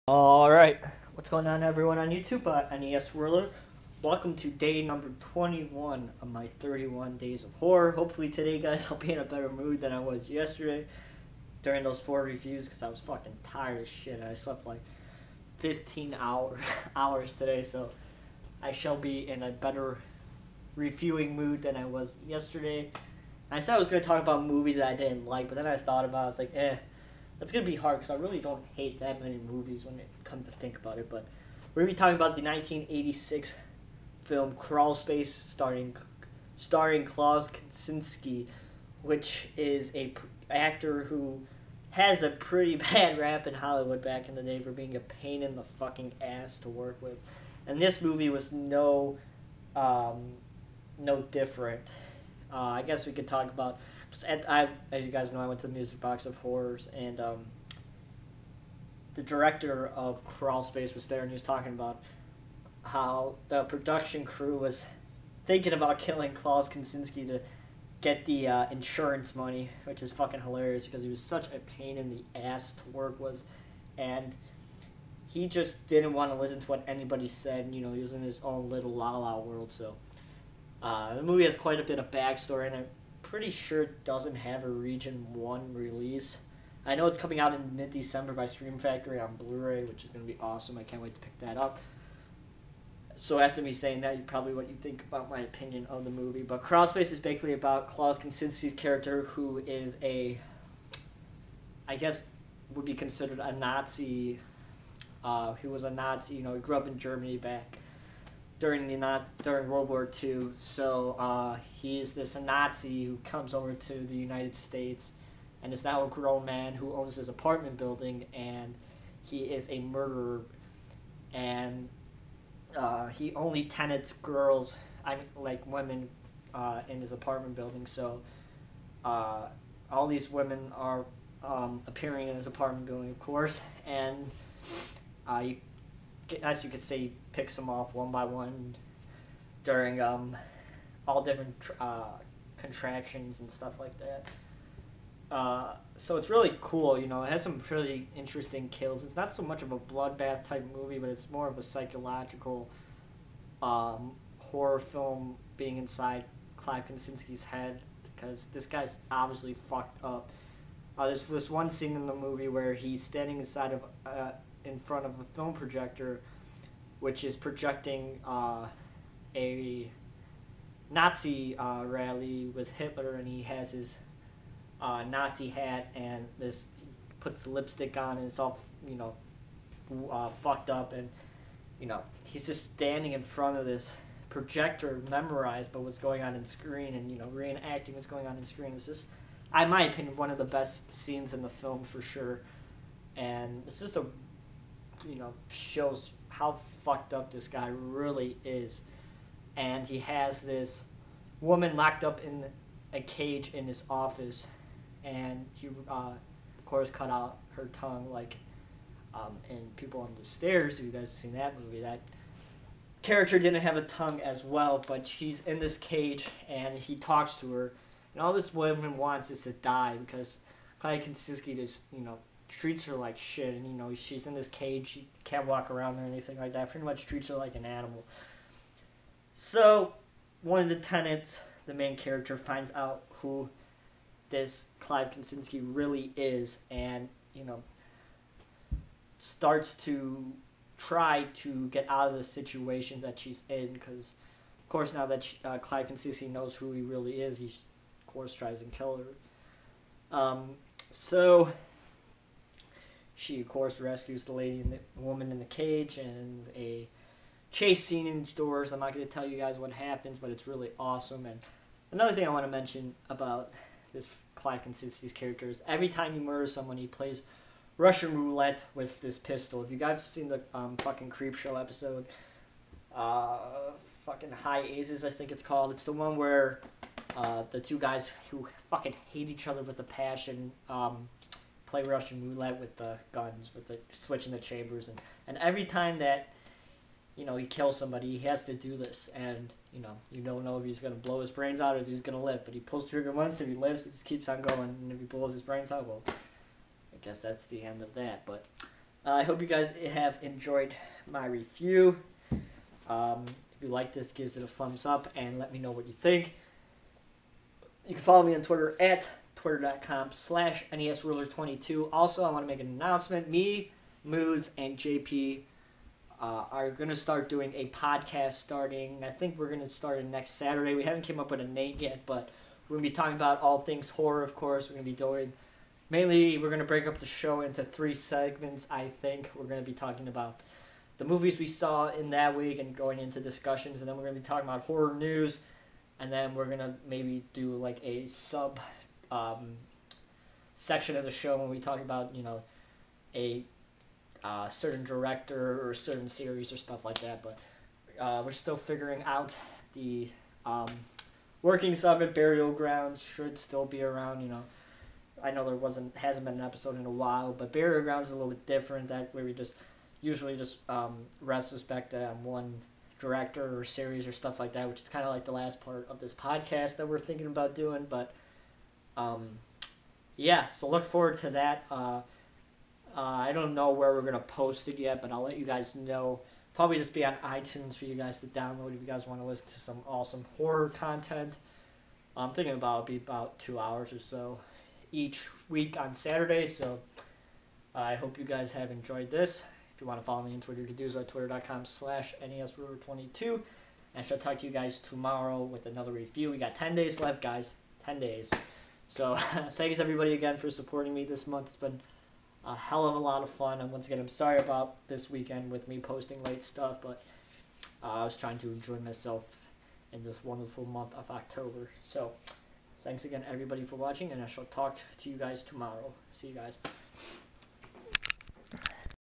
Alright, what's going on everyone on YouTube? NES Whirler. Welcome to day number 21 of my 31 days of horror. Hopefully today, guys, I'll be in a better mood than I was yesterday during those 4 reviews because I was fucking tired as shit. I slept like 15 hours today, so I shall be in a better reviewing mood than I was yesterday. I said I was going to talk about movies that I didn't like, but then I thought about it, I was like, that's going to be hard because I really don't hate that many movies when it comes to think about it. But we're going to be talking about the 1986 film Crawlspace starring Klaus Kinski, which is a actor who has a pretty bad rap in Hollywood back in the day for being a pain in the fucking ass to work with. And this movie was no different. I guess we could talk about... as you guys know, I went to the Music Box of Horrors, and the director of Crawlspace was there, and he was talking about how the production crew was thinking about killing Klaus Kinski to get the insurance money, which is fucking hilarious because he was such a pain in the ass to work with, and he just didn't want to listen to what anybody said. You know, he was in his own little la-la world, so the movie has quite a bit of backstory, and I'm pretty sure it doesn't have a Region 1 release. I know it's coming out in mid-December by Stream Factory on Blu-ray, which is going to be awesome. I can't wait to pick that up. So after me saying that, probably what you think about my opinion of the movie. But Crawlspace is basically about Klaus Kinski's character, who is I guess would be considered a Nazi. He was a Nazi, you know, he grew up in Germany back during World War II. So he is this Nazi who comes over to the United States and is now a grown man who owns his apartment building, and he is a murderer, and he only tenants girls, like women, in his apartment building. So all these women are appearing in his apartment building, of course, and as you could say, he picks them off one by one during all different contractions and stuff like that. So it's really cool, you know. It has some pretty interesting kills. It's not so much of a bloodbath type movie, but it's more of a psychological horror film being inside Clive Kinski's head, because this guy's obviously fucked up. There's this one scene in the movie where he's standing in front of a film projector, which is projecting a Nazi rally with Hitler, and he has his Nazi hat, and he puts lipstick on, and it's all, you know, fucked up, and, you know, he's just standing in front of this projector, memorized by what's going on in screen, and, you know, reenacting what's going on in screen. It's just, in my opinion, one of the best scenes in the film for sure, and it's just you know, shows how fucked up this guy really is. And he has this woman locked up in a cage in his office, and he of course cut out her tongue, like in People on the Stairs. If you guys have seen that movie, that character didn't have a tongue as well, but she's in this cage and he talks to her, and all this woman wants is to die because Clive Kinski just, you know, treats her like shit, and, you know, she's in this cage, she can't walk around or anything like that, pretty much treats her like an animal. So one of the tenants, the main character, finds out who this Clive Kinski really is, and, you know, starts to try to get out of the situation that she's in, because of course now that Clive Kinski knows who he really is, he of course tries and kill her. So she, of course, rescues the woman in the cage, and a chase scene indoors. I'm not going to tell you guys what happens, but it's really awesome. And another thing I want to mention about this Clive Kinski's character is every time he murders someone, he plays Russian roulette with this pistol. If you guys have seen the fucking Creepshow episode, fucking High Aces, I think it's called. It's the one where the two guys who fucking hate each other with a passion play Russian roulette with the guns, with the switching the chambers, and every time that, you know, he kills somebody, he has to do this, and, you don't know if he's going to blow his brains out or if he's going to live, but he pulls the trigger once, if he lives, it just keeps on going, and if he blows his brains out, well, I guess that's the end of that. But I hope you guys have enjoyed my review. If you like this, give it a thumbs up and let me know what you think. You can follow me on Twitter at twitter.com/NESRuler22. Also, I want to make an announcement. Me, Moods, and JP are going to start doing a podcast starting. I think we're going to start it next Saturday. We haven't came up with a name yet, but we're going to be talking about all things horror, of course. We're going to be doing... Mainly, we're going to break up the show into 3 segments, I think. We're going to be talking about the movies we saw in that week and going into discussions. And then we're going to be talking about horror news. And then we're going to maybe do like a sub section of the show when we talk about, you know, a certain director or a certain series or stuff like that. But we're still figuring out the workings of it. Burial Grounds should still be around, you know. I know there hasn't been an episode in a while, but Burial Grounds is a little bit different. That where we usually just retrospect on one director or series or stuff like that, which is kind of like the last part of this podcast that we're thinking about doing. But yeah, so look forward to that. I don't know where we're gonna post it yet, but I'll let you guys know. Probably just be on iTunes for you guys to download if you guys want to listen to some awesome horror content. I'm thinking about it'll be about 2 hours or so each week on Saturday, so I hope you guys have enjoyed this. If you want to follow me on Twitter, you can do so at twitter.com/NESRuler22. And I shall talk to you guys tomorrow with another review. We got 10 days left, guys. 10 days. So thanks everybody again for supporting me this month. It's been a hell of a lot of fun. And once again, I'm sorry about this weekend with me posting late stuff, but I was trying to enjoy myself in this wonderful month of October. So thanks again, everybody, for watching, and I shall talk to you guys tomorrow. See you guys.